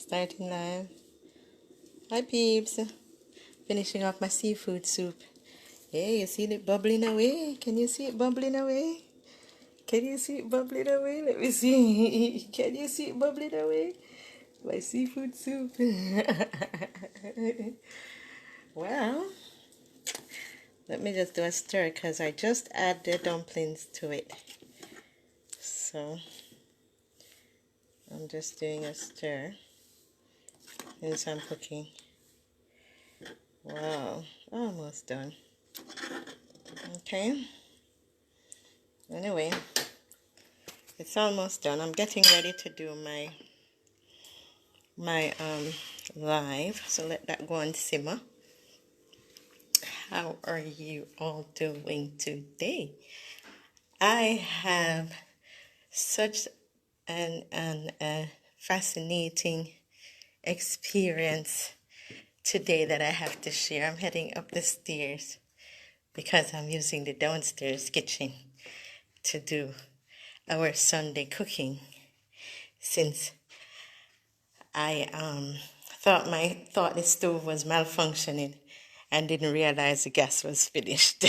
Starting live. Hi peeps. Finishing off my seafood soup. Hey, you see it bubbling away? Can you see it bubbling away? Can you see it bubbling away? Let me see. Can you see it bubbling away? My seafood soup. Well, let me just do a stir because I just add the dumplings to it. So I'm just doing a stir since I'm cooking. Wow, almost done. Okay. Anyway, it's almost done. I'm getting ready to do my live. So let that go and simmer. How are you all doing today? I have such an fascinating experience today that I have to share. I'm heading up the stairs because I'm using the downstairs kitchen to do our Sunday cooking, since I thought the stove was malfunctioning and didn't realize the gas was finished.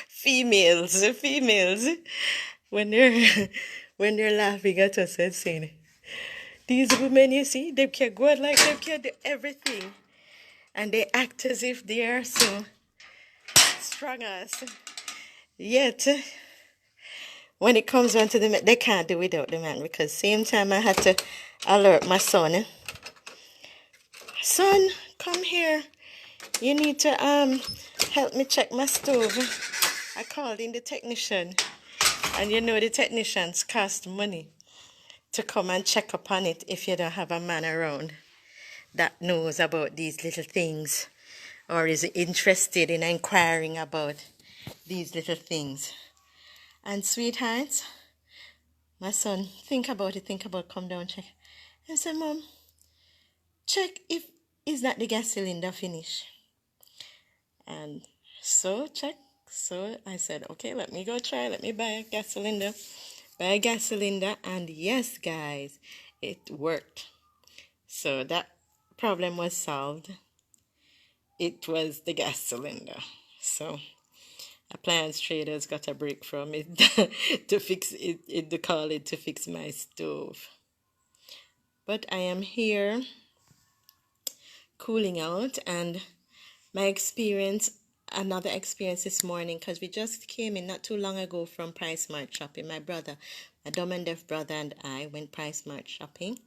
females, when they're when they're laughing at us and saying, "These women, you see, they can go out like they can do everything, and they act as if they are so strong as yet." When it comes down to the men, they can't do without the man, because same time I had to alert my son. Son, come here. You need to help me check my stove. I called in the technician, and you know the technicians cost money to come and check upon it if you don't have a man around that knows about these little things or is interested in inquiring about these little things. And sweethearts, my son, think about it, come down, check. I said, Mom, check if is not the gas cylinder finished. And so check. So I said, okay, let me go try. Let me buy a gas cylinder. And yes, guys, it worked. So that problem was solved. It was the gas cylinder. So appliance traders got a break from it to fix it, to call it to fix my stove. But I am here cooling out, and another experience this morning, because we just came in not too long ago from PriceSmart shopping. My dumb and deaf brother, and I went PriceSmart shopping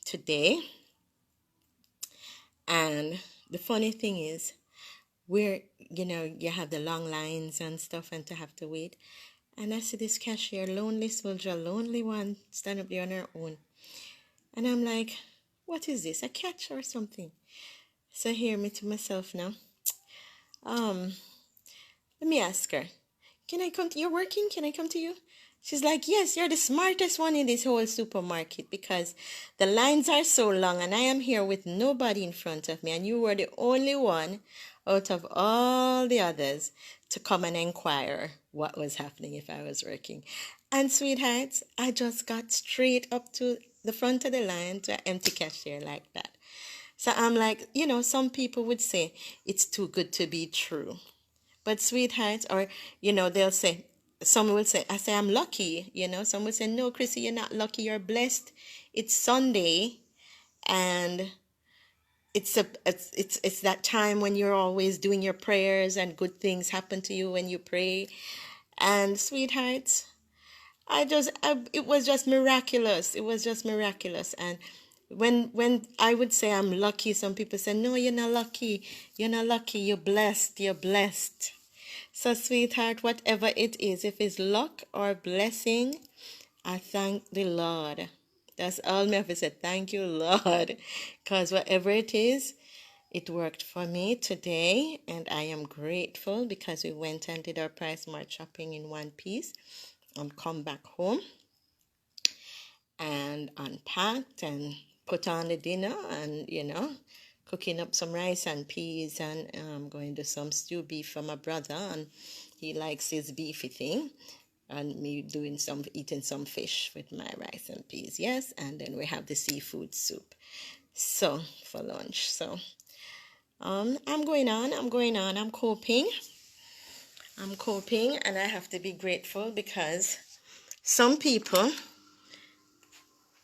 today. And the funny thing is, where you have the long lines and stuff and to have to wait, and I see this cashier, lonely soldier, lonely one, stand up there on her own, and I'm like, what is this, a catch or something? So hear me to myself now, let me ask her, can I come to, you're working, can I come to you? She's like, yes, you're the smartest one in this whole supermarket, because the lines are so long and I am here with nobody in front of me, and you were the only one out of all the others to come and inquire what was happening if I was working. And sweethearts, I just got straight up to the front of the line to an empty cashier like that. So I'm like, some people would say it's too good to be true. But sweethearts, or, they'll say, someone will say, I say, I'm lucky, Some will say, no, Chrissy, you're not lucky, you're blessed. It's Sunday, and it's that time when you're always doing your prayers and good things happen to you when you pray. And sweethearts, it was just miraculous. It was just miraculous. And when I would say I'm lucky, some people say, no, you're not lucky. You're not lucky. You're blessed. You're blessed. So, sweetheart, whatever it is, if it's luck or blessing, I thank the Lord. That's all me have to say. Thank you, Lord. Because whatever it is, it worked for me today. And I am grateful because we went and did our PriceSmart shopping in one piece and come back home and unpacked and put on the dinner, and cooking up some rice and peas, and going to some stew beef for my brother, and he likes his beefy thing. and me eating some fish with my rice and peas. Yes, and then we have the seafood soup. So for lunch. So I'm coping. I'm coping, and I have to be grateful because some people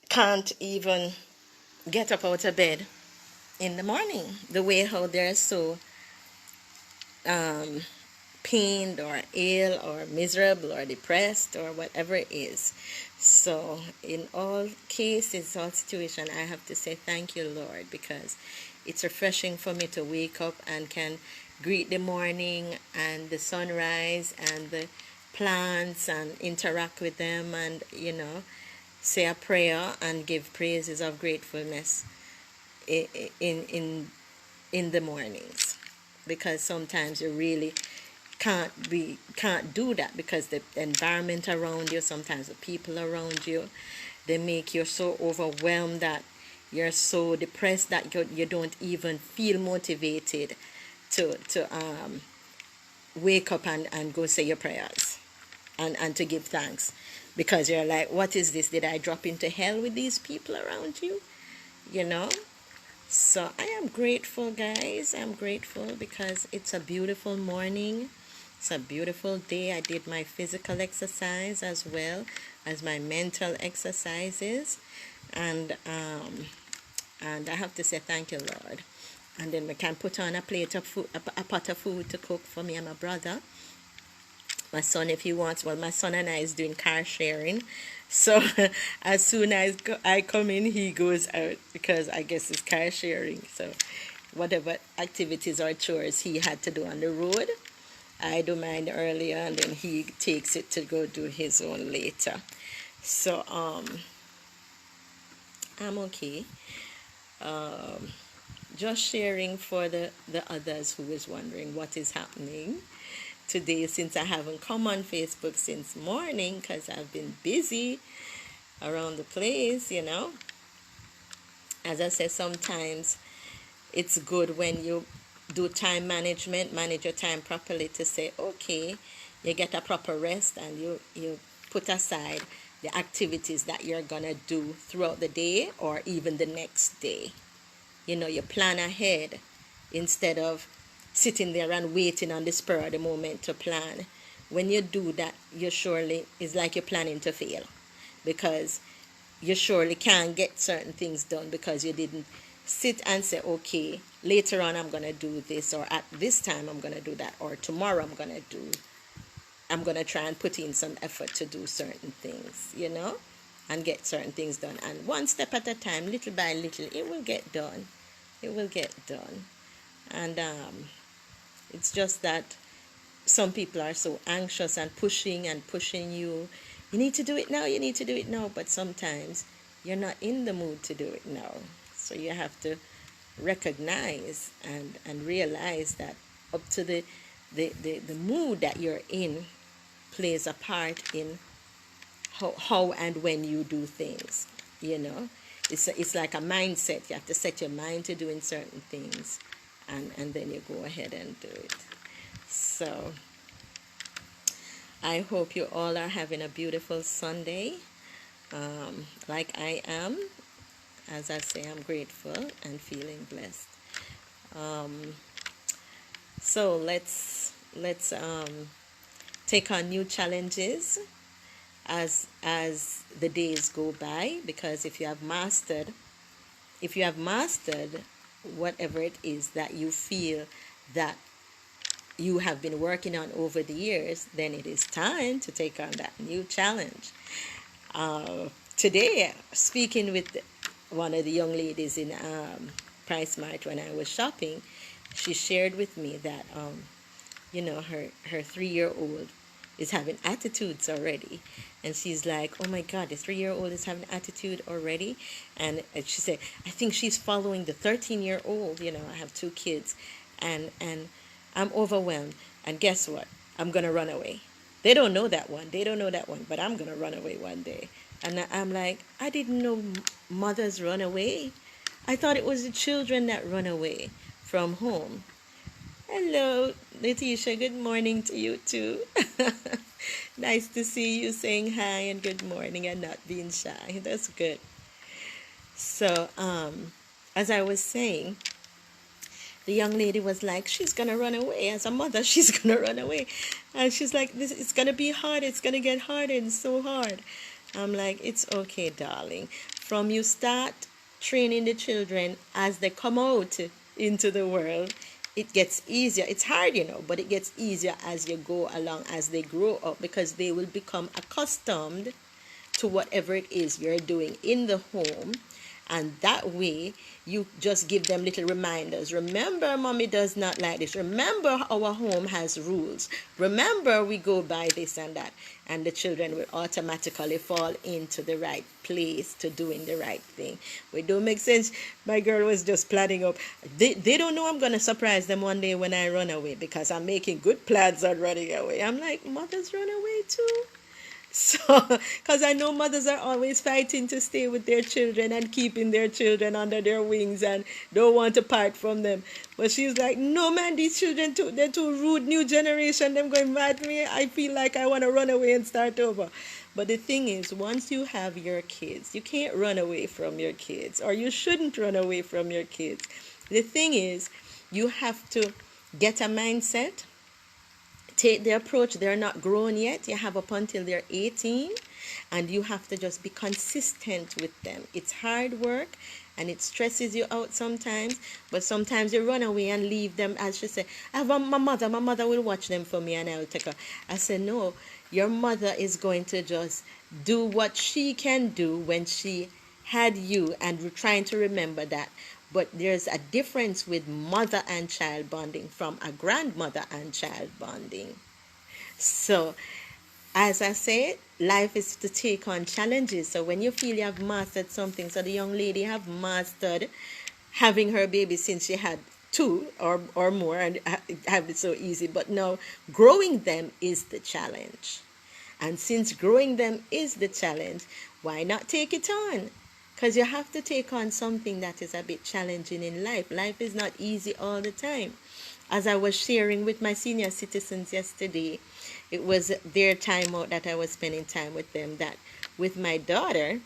can't even get up out of bed in the morning. The way how they're so um, pained or ill or miserable or depressed or whatever it is. So in all cases, all situations, I have to say thank you, Lord, because it's refreshing for me to wake up and can greet the morning and the sunrise and the plants and interact with them, and say a prayer and give praises of gratefulness in the mornings, because sometimes you really can't do that because the environment around you, sometimes the people around you, they make you so overwhelmed that you're so depressed that you don't even feel motivated to wake up and go say your prayers and to give thanks, because you're like, what is this? Did I drop into hell with these people around you? You know? So I am grateful, guys. I'm grateful because it's a beautiful morning. It's a beautiful day. I did my physical exercise as well as my mental exercises. And I have to say thank you, Lord. And then we can put on a plate of food, a pot of food to cook for me and my brother. My son, if he wants, well, my son and I is doing car sharing. So as soon as I come in, he goes out, because I guess it's car sharing. So whatever activities or chores he had to do on the road, I do mine earlier, and then he takes it to go do his own later. So I'm okay. Just sharing for the others who is wondering what is happening today, since I haven't come on Facebook since morning because I've been busy around the place. As I said, sometimes it's good when you do time management, manage your time properly, to say, okay, you get a proper rest, and you put aside the activities that you're going to do throughout the day or even the next day. You plan ahead instead of sitting there and waiting on the spur of the moment to plan. When you do that, it's like you're planning to fail, because you surely can't get certain things done because you didn't sit and say, okay, later on I'm going to do this, or at this time I'm going to do that, or tomorrow I'm going to try and put in some effort to do certain things, and get certain things done. And one step at a time, little by little, it will get done. It will get done. And it's just that some people are so anxious and pushing you. You need to do it now, you need to do it now. But sometimes you're not in the mood to do it now. So you have to recognize and realize that up to the mood that you're in plays a part in how and when you do things. It's like a mindset. You have to set your mind to doing certain things, and then you go ahead and do it. So I hope you all are having a beautiful Sunday, like I am. As I say, I'm grateful and feeling blessed. So let's take on new challenges as the days go by, because if you have mastered whatever it is that you feel that you have been working on over the years, then it is time to take on that new challenge. Today, speaking with one of the young ladies in Price Mart when I was shopping, she shared with me that her 3-year-old is having attitudes already. And she's like, oh my God, the 3-year-old is having attitude already. And she said, I think she's following the 13-year-old. I have 2 kids, and I'm overwhelmed. And guess what? I'm going to run away. They don't know that one, but I'm going to run away one day. And I'm like, I didn't know mothers run away. I thought it was the children that run away from home. Hello, Letitia. Good morning to you too. Nice to see you saying hi and good morning and not being shy. That's good. So, as I was saying, the young lady was like, she's gonna run away. As a mother, she's gonna run away. And she's like, this it's gonna be hard, it's gonna get harder, it's so hard. I'm like, it's okay, darling. From you start training the children as they come out into the world, it gets easier. It's hard, but it gets easier as you go along, as they grow up, because they will become accustomed to whatever it is you're doing in the home. And that way, you just give them little reminders. Remember, mommy does not like this. Remember, our home has rules. Remember, we go by this and that. And the children will automatically fall into the right place to doing the right thing. It don't make sense. My girl was just planning up. They don't know I'm going to surprise them one day when I run away, because I'm making good plans on running away. I'm like, mothers run away too? So, because I know mothers are always fighting to stay with their children and keeping their children under their wings and don't want to part from them. But she's like, no man, these children, they're too rude, new generation, them going mad me. I feel like I want to run away and start over. But the thing is, once you have your kids, you can't run away from your kids, or you shouldn't run away from your kids. The thing is, you have to get a mindset. Take the approach. They're not grown yet. You have up until they're 18, and you have to just be consistent with them. It's hard work and it stresses you out sometimes, but sometimes you run away and leave them. As she said, I have my mother will watch them for me and I will take her. I said, no, your mother is going to just do what she can do when she had you, and we're trying to remember that. But there's a difference with mother and child bonding from a grandmother and child bonding. So, as I said, life is to take on challenges. So when you feel you have mastered something, so the young lady have mastered having her baby since she had two or more and have it so easy. But now growing them is the challenge. And since growing them is the challenge, why not take it on? Because you have to take on something that is a bit challenging in life. Life is not easy all the time. As I was sharing with my senior citizens yesterday, it was their time out that I was spending time with them, that with my daughter,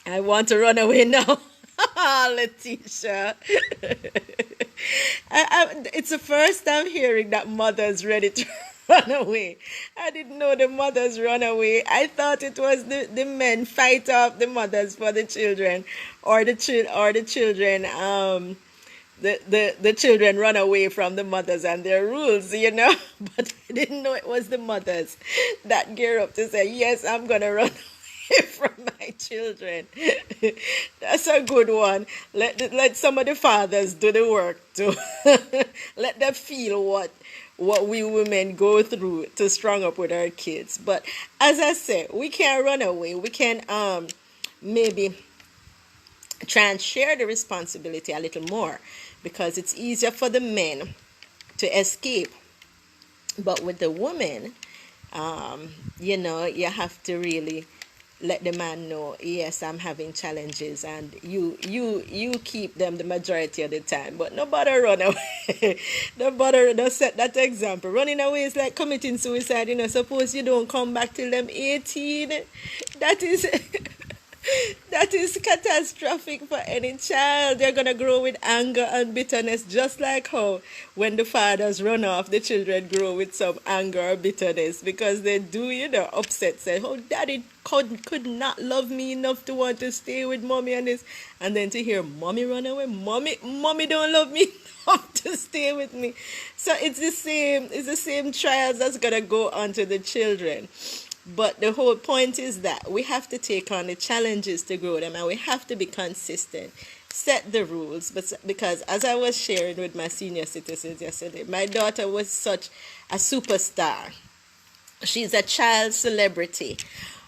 I want to run away now. Letitia. It's the first time hearing that mother's ready to run away. I didn't know the mothers run away. I thought it was the men fight off the mothers for the children, or the children the children run away from the mothers and their rules, But I didn't know it was the mothers that gear up to say, yes, I'm gonna run away from my children. That's a good one. Let some of the fathers do the work too. Let them feel what we women go through to strong up with our kids. But as I said, we can't run away. We can maybe try and share the responsibility a little more, because it's easier for the men to escape. But with the women, you have to really let the man know, yes, I'm having challenges, and you keep them the majority of the time. But nobody run away. Nobody don't set that example. Running away is like committing suicide. Suppose you don't come back till them 18. That is that is catastrophic for any child. They're going to grow with anger and bitterness, just like how when the fathers run off, the children grow with some anger or bitterness, because they do, upset, say, oh, daddy could not love me enough to want to stay with mommy and this. And then to hear mommy run away, mommy don't love me enough to stay with me. So it's the same trials that's going to go on to the children. But the whole point is that we have to take on the challenges to grow them, and we have to be consistent. Set the rules, but because as I was sharing with my senior citizens yesterday, my daughter was such a superstar. She's a child celebrity,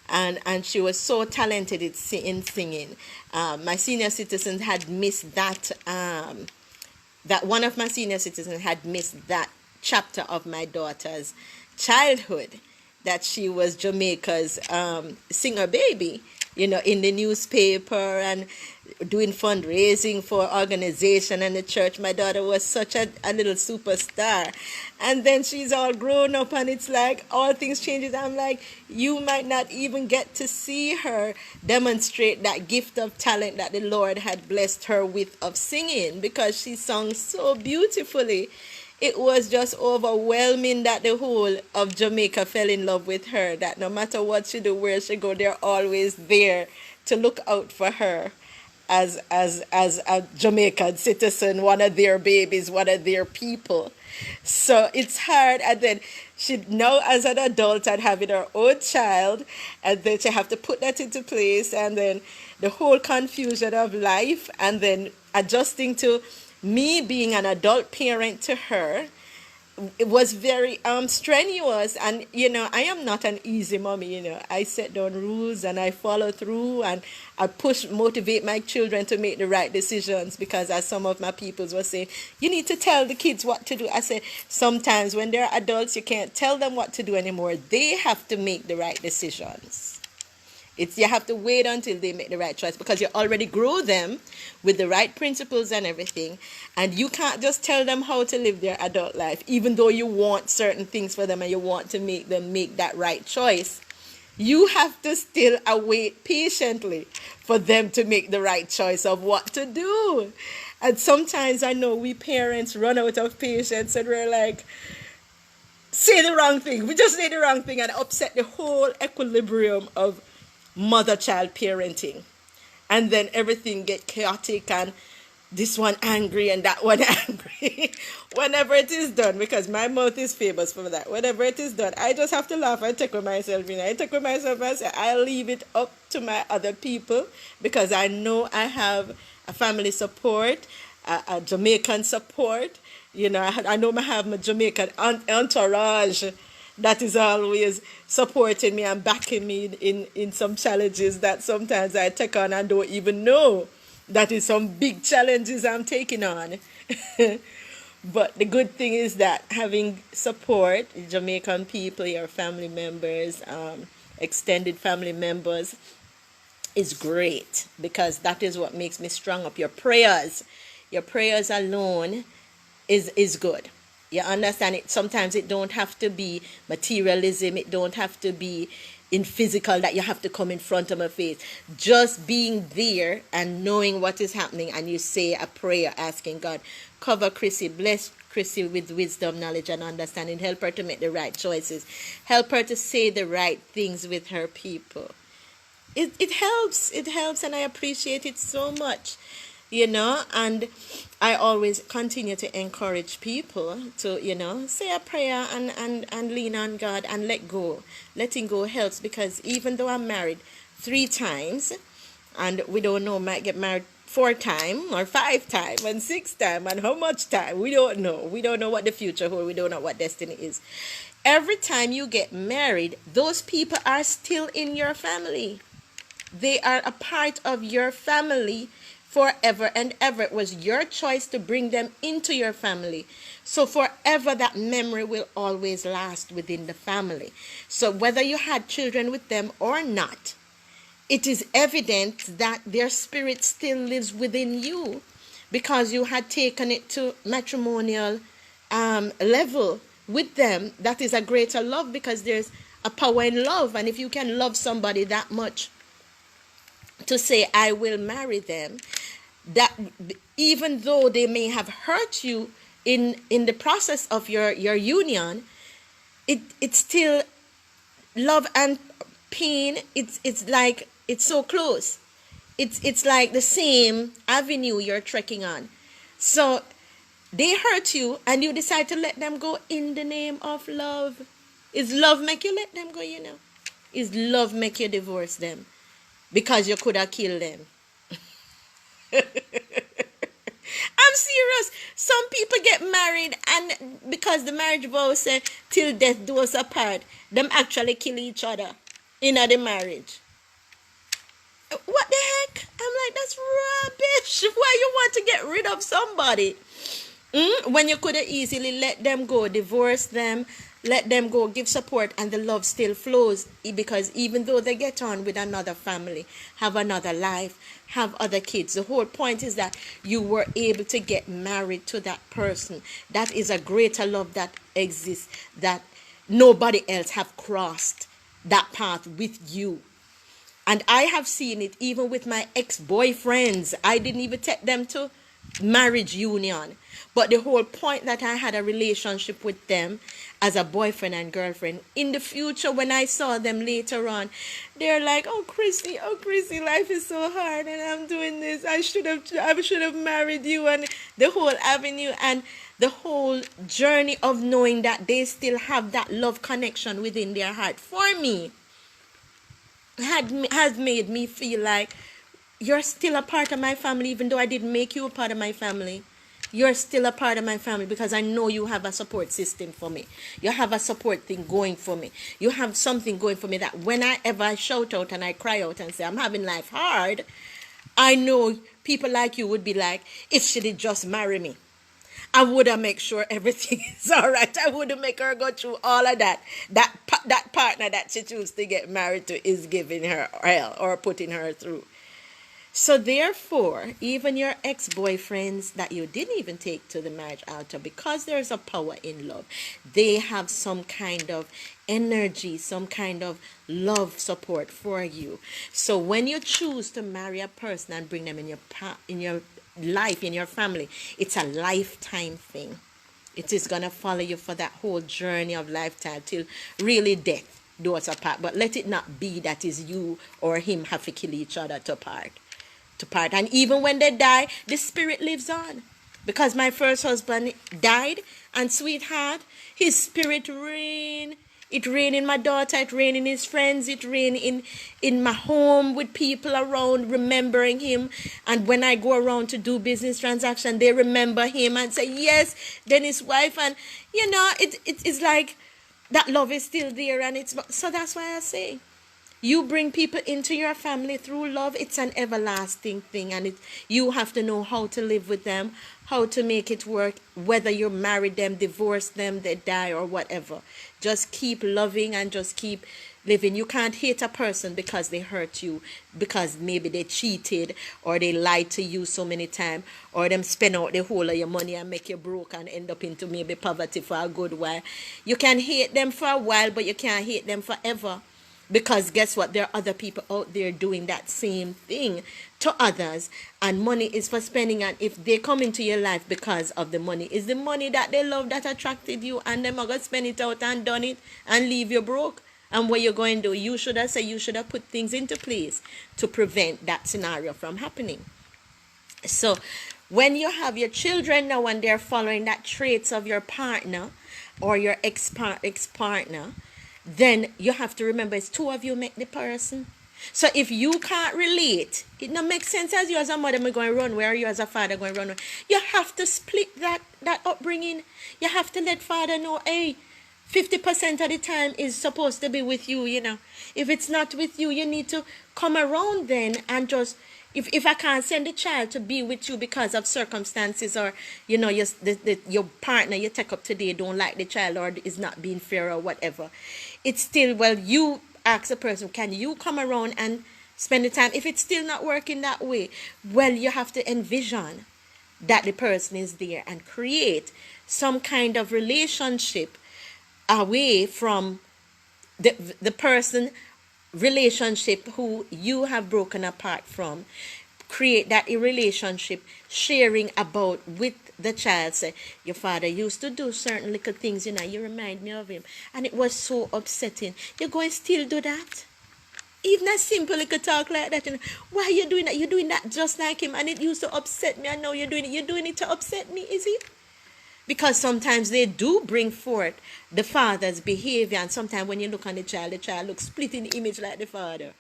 and she was so talented in singing. My senior citizens had missed that one of my senior citizens had missed that chapter of my daughter's childhood, that she was Jamaica's singer baby, in the newspaper, and doing fundraising for organization and the church. My daughter was such a little superstar. And then she's all grown up and it's like all things changes. I'm like, you might not even get to see her demonstrate that gift of talent that the Lord had blessed her with of singing, because she sung so beautifully. It was just overwhelming that the whole of Jamaica fell in love with her, that no matter what she do, where she go, they're always there to look out for her as a Jamaican citizen, one of their babies, one of their people. So it's hard. And then she now as an adult and having her own child, and then she have to put that into place, and then the whole confusion of life, and then adjusting to me being an adult parent to her. It was very strenuous. And I am not an easy mommy. I set down rules and I follow through, and I motivate my children to make the right decisions, because as some of my peoples were saying, you need to tell the kids what to do. I said, sometimes when they're adults, you can't tell them what to do anymore. They have to make the right decisions. You have to wait until they make the right choice, because you already grow them with the right principles and everything, and you can't just tell them how to live their adult life, even though you want certain things for them and you want to make them make that right choice. You have to still await patiently for them to make the right choice of what to do. And sometimes I know we parents run out of patience and we're like, say the wrong thing. We just say the wrong thing and upset the whole equilibrium of mother-child parenting, and then everything get chaotic, and this one angry and that one angry whenever it is done, because my mouth is famous for that. Whenever it is done, I just have to laugh and take with myself. I take with myself and say, I leave it up to my other people, because I know I have a family support, a Jamaican support. I know I have my Jamaican entourage that is always supporting me and backing me in some challenges that sometimes I take on and don't even know that is some big challenges I'm taking on. But the good thing is that having support, Jamaican people, your family members, extended family members, is great, because that is what makes me strong up. Your prayers alone is good. You understand it? Sometimes it don't have to be materialism. It don't have to be in physical that you have to come in front of my face. Just being there and knowing what is happening, and you say a prayer asking God, cover Chrissy, bless Chrissy with wisdom, knowledge, and understanding. Help her to make the right choices. Help her to say the right things with her people. It helps. It helps, and I appreciate it so much. And I always continue to encourage people to, say a prayer and lean on God and let go. Letting go helps, because even though I'm married 3 times, and we don't know, might get married 4 times or 5 times and 6 times, and how much time, we don't know. We don't know what the future holds. We don't know what destiny is. Every time you get married, those people are still in your family. They are a part of your family forever and ever. It was your choice to bring them into your family. So forever that memory will always last within the family. So whether you had children with them or not, it is evident that their spirit still lives within you, because you had taken it to matrimonial level with them. That is a greater love, because there's a power in love. And if you can love somebody that much to say, I will marry them, that even though they may have hurt you in the process of your union, it's still love and pain. It's like it's so close. It's like the same avenue you're trekking on. So they hurt you and you decide to let them go in the name of love. Is love make you let them go, Is love make you divorce them? Because you could have killed them. I'm serious. Some people get married, and because the marriage vow say till death do us apart, them actually kill each other in the marriage. What the heck? I'm like, that's rubbish. Why you want to get rid of somebody? When you could have easily let them go, divorce them, let them go, give support, and the love still flows. Because even though they get on with another family, have another life, have other kids, the whole point is that you were able to get married to that person. That is a greater love that exists, that nobody else have crossed that path with you. And I have seen it even with my ex-boyfriends. I didn't even take them to marriage union. But the whole point that I had a relationship with them as a boyfriend and girlfriend. In the future, when I saw them later on, they're like, oh Chrissy, life is so hard and I'm doing this. I should have married you, and the whole avenue and the whole journey of knowing that they still have that love connection within their heart for me has made me feel like you're still a part of my family, even though I didn't make you a part of my family. You're still a part of my family because I know you have a support system for me. You have a support thing going for me. You have something going for me that when I ever shout out and I cry out and say I'm having life hard, I know people like you would be like, if she did just marry me, I would have make sure everything is all right. I would have make her go through all of that. That partner that she chooses to get married to is giving her hell or putting her through. So therefore, even your ex-boyfriends that you didn't even take to the marriage altar, because there's a power in love, they have some kind of energy, some kind of love support for you. So when you choose to marry a person and bring them in your life, in your family, it's a lifetime thing. It is going to follow you for that whole journey of lifetime till really death do us apart. But let it not be that is you or him have to kill each other to part. And even when they die, the spirit lives on. Because my first husband died, and sweetheart, his spirit reigned. It reigned in my daughter, it reigned in his friends, it reigned in my home with people around remembering him. And when I go around to do business transaction, they remember him and say, yes, then his wife. And, it's like that love is still there. And so that's why I say, you bring people into your family through love. It's an everlasting thing, and you have to know how to live with them, how to make it work, whether you marry them, divorce them, they die or whatever. Just keep loving and just keep living. You can't hate a person because they hurt you, because maybe they cheated or they lied to you so many times, or them spend out the whole of your money and make you broke and end up into maybe poverty for a good while. You can hate them for a while, but you can't hate them forever. Because guess what? There are other people out there doing that same thing to others. And money is for spending. And if they come into your life because of the money, is the money that they love that attracted you, and them are going to spend it out and done it and leave you broke. And what you're going to do, you should have put things into place to prevent that scenario from happening. So when you have your children now and they're following that traits of your partner or your ex-partner, then you have to remember it's two of you make the person. So if you can't relate, it don't make sense as you as a mother going to run where, you as a father going to run where. You have to split that upbringing. You have to let father know, hey, 50% of the time is supposed to be with you, If it's not with you, you need to come around then and just, if I can't send the child to be with you because of circumstances, or your partner you take up today don't like the child or is not being fair or whatever, it's still, well, you ask the person, can you come around and spend the time? If it's still not working that way, well, you have to envision that the person is there and create some kind of relationship away from the person relationship who you have broken apart from. Create that relationship, sharing about with the child. Say, your father used to do certain little things, you remind me of him, and it was so upsetting. You're going to still do that? Even a simple little talk like that, why are you doing that? You're doing that just like him, and it used to upset me, and now you're doing it to upset me, is it? Because sometimes they do bring forth the father's behavior, and sometimes when you look on the child looks split in the image like the father.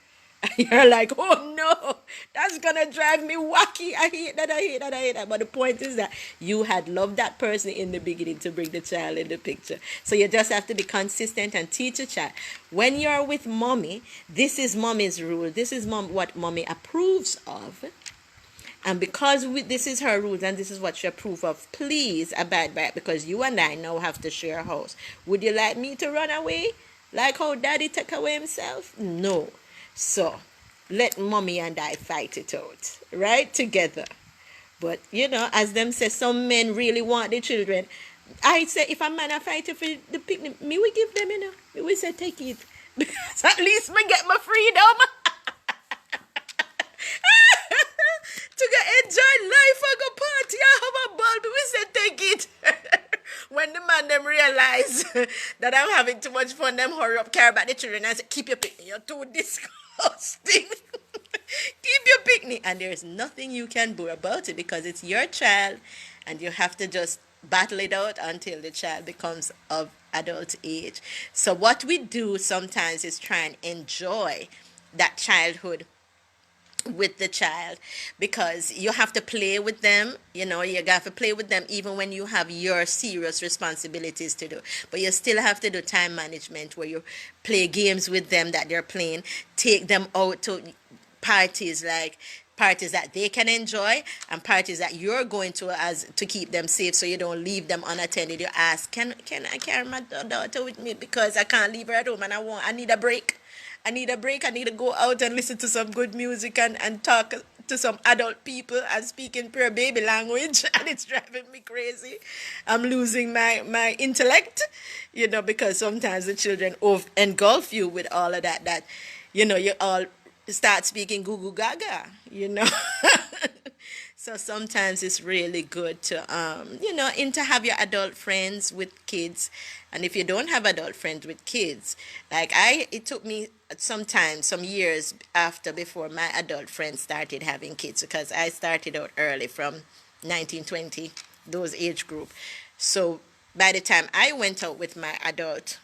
And you're like, oh no, that's going to drive me wacky. I hate that. But the point is that you had loved that person in the beginning to bring the child in the picture. So you just have to be consistent and teach a child. When you're with mommy, this is mommy's rule. This is what mommy approves of. And because this is her rules and this is what she approve of, please abide by it, because you and I now have to share a house. Would you like me to run away like how daddy took away himself? No. So let mommy and I fight it out, right? Together. But as them say, some men really want the children. I say, if a man a fight for the picnic, me we give them, Me we say take it. Because at least me get my freedom. To go enjoy life and go party and have a ball, but we say take it. When the man them realize that I'm having too much fun, them hurry up, care about the children and say, keep your picnic, you're too disgusting. Keep your picnic. And there's nothing you can do about it, because it's your child and you have to just battle it out until the child becomes of adult age. So what we do sometimes is try and enjoy that childhood with the child, because you have to play with them. You have to play with them even when you have your serious responsibilities to do, but you still have to do time management where you play games with them that they're playing, take them out to parties, like parties that they can enjoy and parties that you're going to as to keep them safe, so you don't leave them unattended. You ask, can I carry my daughter with me, because I can't leave her at home and I need a break. I need a break. I need to go out and listen to some good music and talk to some adult people and speak in pure baby language. And it's driving me crazy. I'm losing my intellect, because sometimes the children engulf you with all of that, you all start speaking goo goo gaga, So sometimes it's really good to, to have your adult friends with kids. And if you don't have adult friends with kids, like it took me some years before my adult friends started having kids, because I started out early from 1920, those age group. So by the time I went out with my adult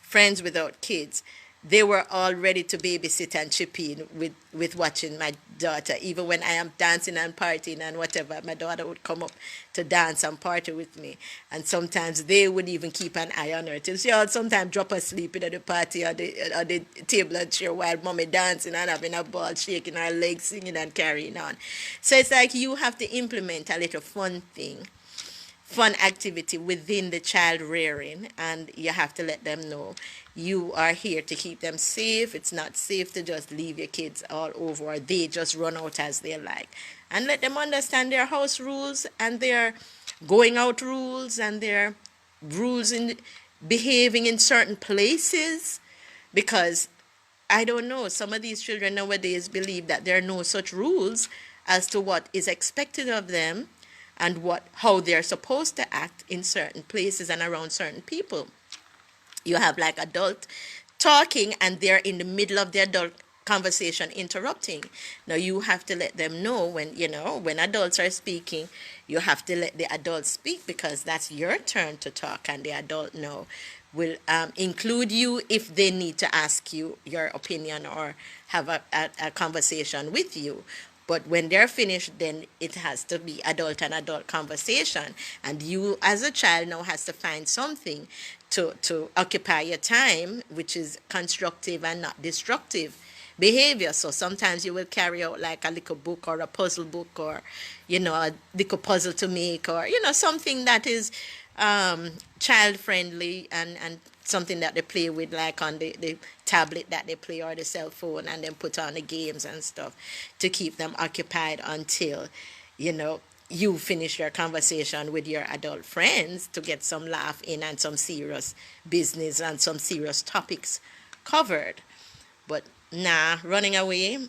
friends without kids, they were all ready to babysit and chip in with watching my daughter. Even when I am dancing and partying and whatever, my daughter would come up to dance and party with me. And sometimes they would even keep an eye on her till she would sometimes drop asleep at the party or the table and chair while mommy dancing and having a ball, shaking her legs, singing and carrying on. So it's like you have to implement a little fun activity within the child rearing, and you have to let them know you are here to keep them safe. It's not safe to just leave your kids all over, or they just run out as they like. And let them understand their house rules and their going out rules and their rules in behaving in certain places, because I don't know, some of these children nowadays believe that there are no such rules as to what is expected of them and how they're supposed to act in certain places and around certain people. You have like adult talking and they're in the middle of the adult conversation interrupting. Now you have to let them know when adults are speaking, you have to let the adults speak, because that's your turn to talk, and the adult will include you if they need to ask you your opinion or have a conversation with you. But when they're finished, then it has to be adult and adult conversation. And you as a child now has to find something to occupy your time, which is constructive and not destructive behavior. So sometimes you will carry out like a little book or a puzzle book, or, a little puzzle to make, or, something that is child friendly and something that they play with, like on the tablet that they play or the cell phone, and then put on the games and stuff to keep them occupied until, you finish your conversation with your adult friends to get some laugh in and some serious business and some serious topics covered. But running away,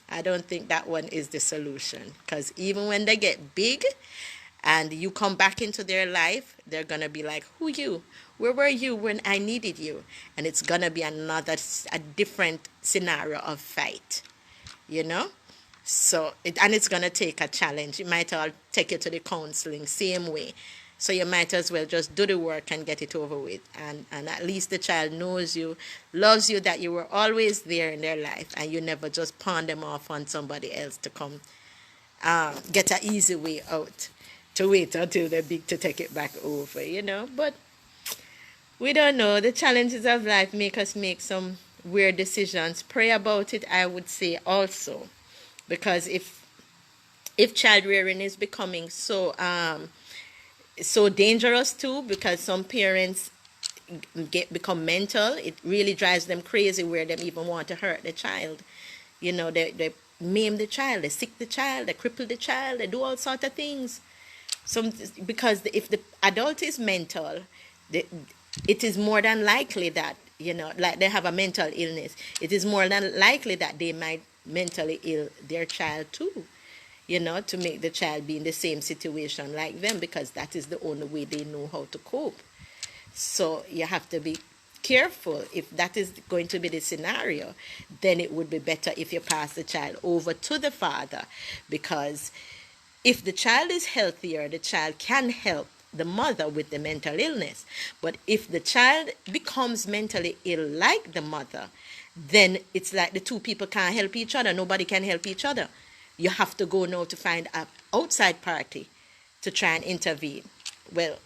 I don't think that one is the solution, because even when they get big and you come back into their life, they're going to be like, who you? Where were you when I needed you? And it's going to be a different scenario of fight, So, it's going to take a challenge. It might all take you to the counseling same way. So you might as well just do the work and get it over with. And at least the child knows you, loves you, that you were always there in their life, and you never just pawn them off on somebody else to come get an easy way out, to wait until they're big to take it back over, But we don't know. The challenges of life make us make some weird decisions. Pray about it, I would say also. Because if if child rearing is becoming so dangerous too, because some parents become mental, it really drives them crazy where they even want to hurt the child. They maim the child, they sick the child, they cripple the child, they do all sort of things. Some Because if the adult is mental, the, it is more than likely that, like they have a mental illness, it is more than likely that they might mentally ill their child too, to make the child be in the same situation like them, because that is the only way they know how to cope. So you have to be careful. If that is going to be the scenario, then it would be better if you pass the child over to the father, because if the child is healthier, the child can help the mother with the mental illness. But if the child becomes mentally ill like the mother, then it's like the two people can't help each other. Nobody can help each other. You have to go now to find an outside party to try and intervene. Well,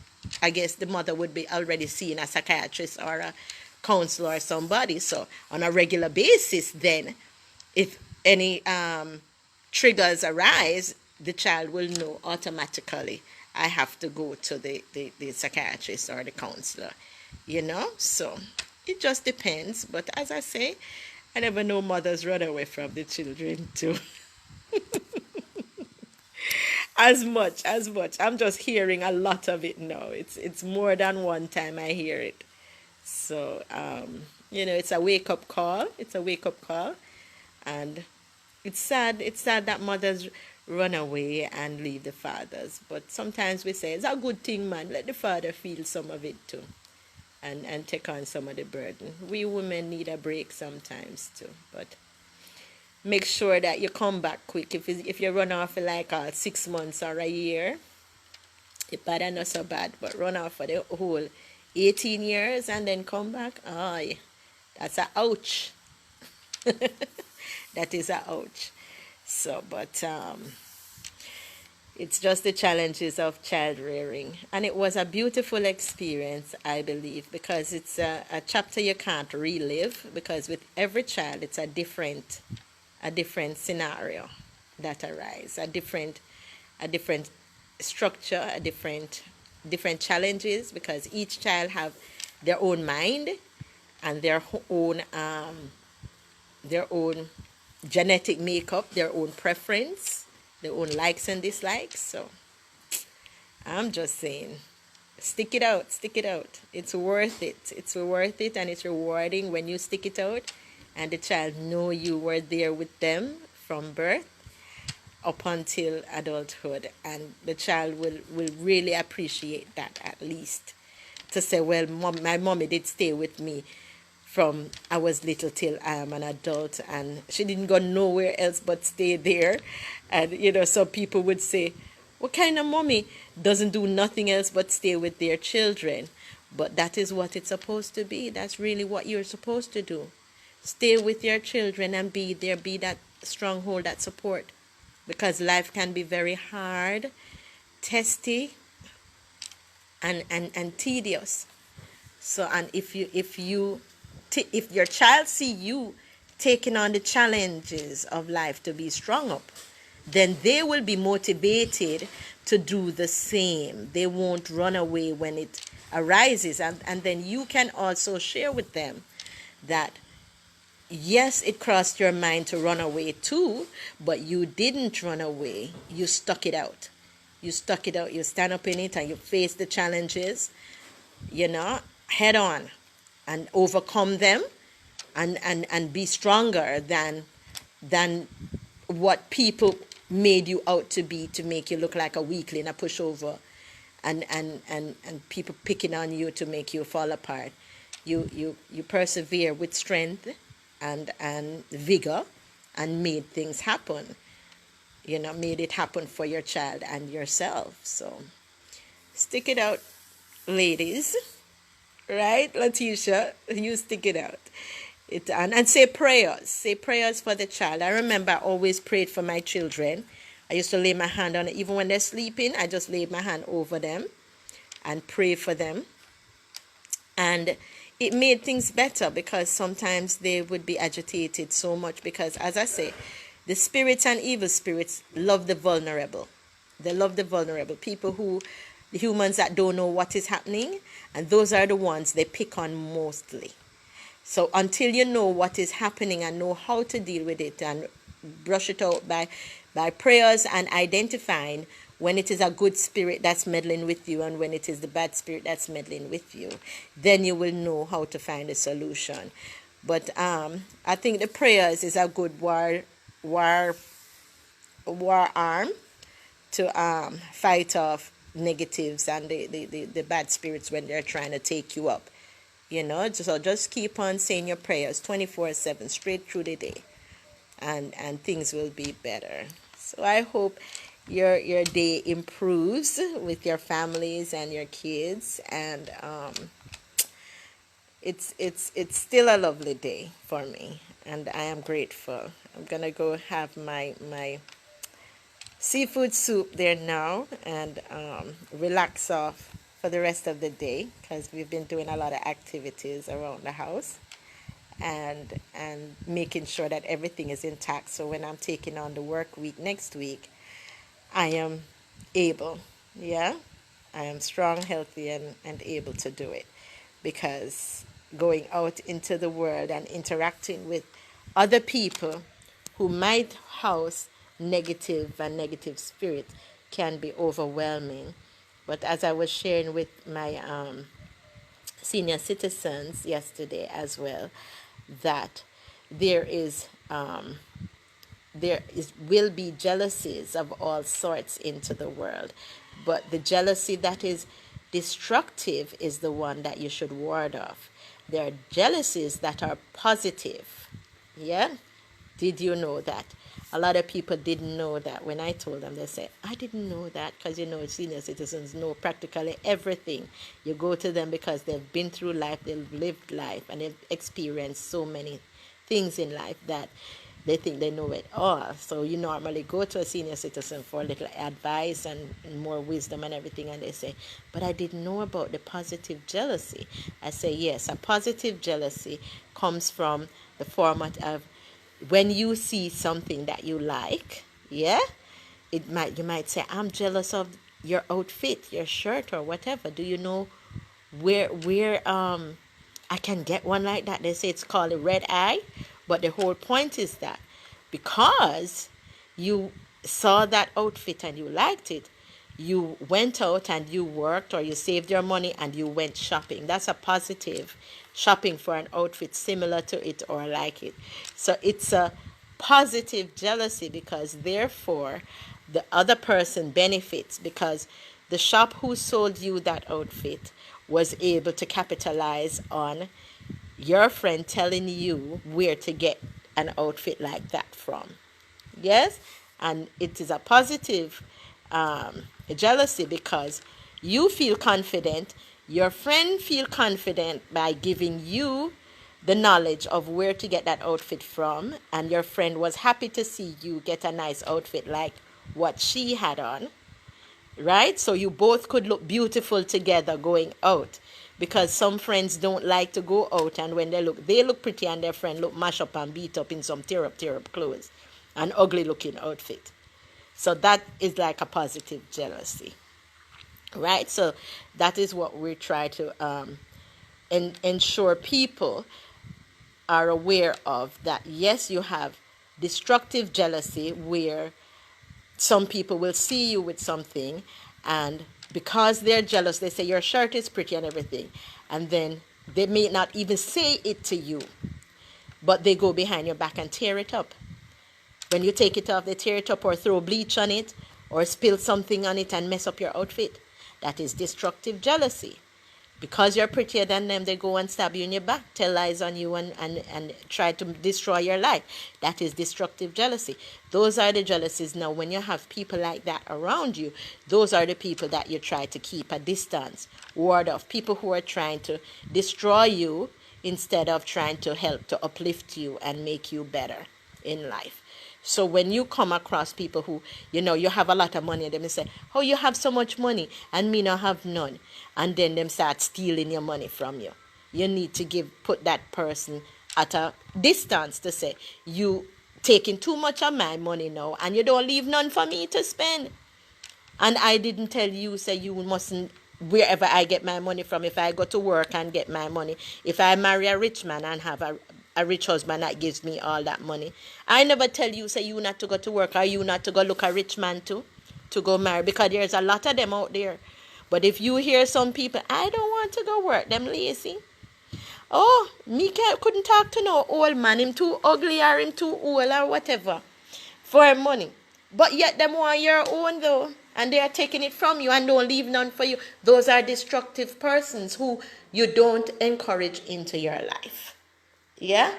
I guess the mother would be already seeing a psychiatrist or a counselor or somebody. So on a regular basis, then, if any triggers arise, the child will know automatically, I have to go to the psychiatrist or the counselor, So it just depends. But as I say, I never know mothers run away from the children too. As much. I'm just hearing a lot of it now. It's more than one time I hear it. So, it's a wake-up call. It's a wake-up call. And it's sad. It's sad that mothers run away and leave the fathers. But sometimes we say, it's a good thing, man. Let the father feel some of it too. And take on some of the burden. We women need a break sometimes too. But make sure that you come back quick. If you run off for like 6 months or a year, it's bad and not so bad. But run off for the whole 18 years and then come back, that's a ouch. That is a ouch. So, but it's just the challenges of child rearing. And it was a beautiful experience, I believe, because it's a chapter you can't relive, because with every child, it's a different scenario that arises, a different structure, a different challenges, because each child have their own mind and their own genetic makeup, their own preference, their own likes and dislikes. So I'm just saying, stick it out. It's worth it, and it's rewarding when you stick it out and the child know you were there with them from birth up until adulthood, and the child will really appreciate that, at least, to say, well, my mommy did stay with me from I was little till I am an adult, and she didn't go nowhere else but stay there. And some people would say, what kind of mommy doesn't do nothing else but stay with their children? But that is what it's supposed to be. That's really what you're supposed to do. Stay with your children and be there, be that stronghold, that support, because life can be very hard, testy, and tedious. So, and if your child see you taking on the challenges of life to be strong up, then they will be motivated to do the same. They won't run away when it arises. And then you can also share with them that, yes, it crossed your mind to run away too, but you didn't run away. You stuck it out. You stand up in it and you face the challenges, head on, and overcome them, and be stronger than what people made you out to be, to make you look like a weakling, a pushover, and people picking on you to make you fall apart. You persevere with strength and vigor, and made things happen. Made it happen for your child and yourself. So stick it out, ladies. Right, Letitia? You stick it out. And say prayers. Say prayers for the child. I remember I always prayed for my children. I used to lay my hand on it. Even when they're sleeping, I just laid my hand over them and pray for them. And it made things better, because sometimes they would be agitated so much, because, as I say, The spirits and evil spirits love the vulnerable. They love the vulnerable. People who, the humans that don't know what is happening, and those are the ones they pick on mostly. So until you know what is happening and know how to deal with it and brush it out by prayers and identifying when it is a good spirit that's meddling with you and when it is the bad spirit that's meddling with you, then you will know how to find a solution. But I think the prayers is a good war arm to fight off negatives and the bad spirits when they're trying to take you up. You know, so just keep on saying your prayers 24/7 straight through the day, and things will be better. So I hope your day improves with your families and your kids, and it's still a lovely day for me, and I am grateful. I'm gonna go have my seafood soup there now and relax off for the rest of the day because we've been doing a lot of activities around the house and making sure that everything is intact. So when I'm taking on the work week next week, I am able, yeah, I am strong, healthy, and able to do it because going out into the world and interacting with other people who might house negative spirit can be overwhelming. But as I was sharing with my senior citizens yesterday as well, that there is will be jealousies of all sorts into the world, but the jealousy that is destructive is the one that you should ward off. There are jealousies that are positive. Yeah? Did you know that? A lot of people didn't know that. When I told them, they said, I didn't know that, because you know senior citizens know practically everything. You go to them because they've been through life, they've lived life, and they've experienced so many things in life that they think they know it all. So you normally go to a senior citizen for a little advice and more wisdom and everything, and they say, but I didn't know about the positive jealousy. I say, yes, a positive jealousy comes from the format of when you see something that you like, yeah, you might say, I'm jealous of your outfit, your shirt or whatever. Do you know where I can get one like that? They say it's called a red eye. But the whole point is that because you saw that outfit and you liked it, you went out and you worked or you saved your money and you went shopping. That's a positive shopping for an outfit similar to it or like it. So it's a positive jealousy because therefore the other person benefits because the shop who sold you that outfit was able to capitalize on your friend telling you where to get an outfit like that from. Yes? And it is a positive jealousy because you feel confident, your friend feel confident by giving you the knowledge of where to get that outfit from, and your friend was happy to see you get a nice outfit like what she had on, right? So you both could look beautiful together going out, because some friends don't like to go out, and when they look pretty and their friend look mashed up and beat up in some tear up clothes, an ugly looking outfit. So that is like a positive jealousy, right? So that is what we try to ensure people are aware of, that yes, you have destructive jealousy where some people will see you with something, and because they're jealous, they say your shirt is pretty and everything, and then they may not even say it to you, but they go behind your back and tear it up. When you take it off, they tear it up or throw bleach on it or spill something on it and mess up your outfit. That is destructive jealousy. Because you're prettier than them, they go and stab you in your back, tell lies on you, and try to destroy your life. That is destructive jealousy. Those are the jealousies. Now, when you have people like that around you, those are the people that you try to keep a distance, ward off. People who are trying to destroy you instead of trying to help to uplift you and make you better in life. So when you come across people who, you have a lot of money, and they say, oh, you have so much money and me not have none. And then them start stealing your money from you. You need to put that person at a distance to say, you taking too much of my money now, and you don't leave none for me to spend. And I didn't tell you, say you mustn't, wherever I get my money from, if I go to work and get my money, if I marry a rich man and have a rich husband that gives me all that money, I never tell you, say you not to go to work or you not to go look a rich man too, to go marry, because there's a lot of them out there. But if you hear some people, I don't want to go work, them lazy. Oh, couldn't talk to no old man, him too ugly or him too old or whatever, for money. But yet them want your own though, and they are taking it from you and don't leave none for you. Those are destructive persons who you don't encourage into your life. Yeah?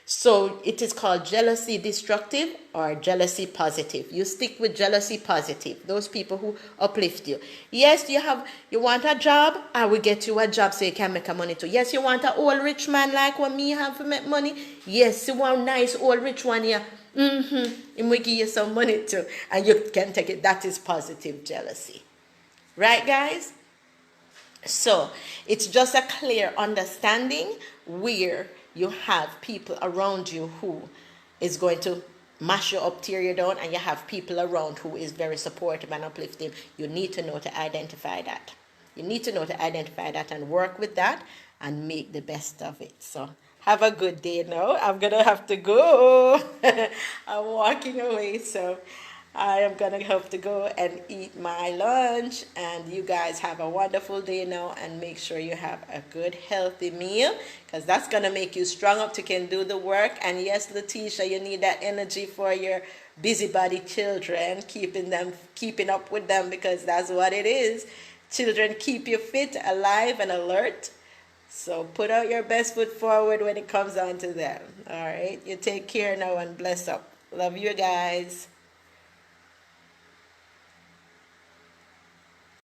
So it is called jealousy destructive or jealousy positive. You stick with jealousy positive. Those people who uplift you. Yes, you want a job, I will get you a job so you can make a money too. Yes, you want an old rich man like what me have to make money. Yes, you want a nice old rich one here. He will give you some money too. And you can take it. That is positive jealousy. Right, guys? So it's just a clear understanding where you have people around you who is going to mash you up, tear you down, and you have people around who is very supportive and uplifting. You need to know to identify that. You need to know to identify that and work with that and make the best of it. So have a good day now. I'm going to have to go. I'm walking away, so I am going to have to go and eat my lunch. And you guys have a wonderful day now, and make sure you have a good, healthy meal, because that's going to make you strong up to can do the work. And yes, Letitia, you need that energy for your busybody children, keeping up with them, because that's what it is. Children keep you fit, alive, and alert. So put out your best foot forward when it comes on to them. All right. You take care now and bless up. Love you guys.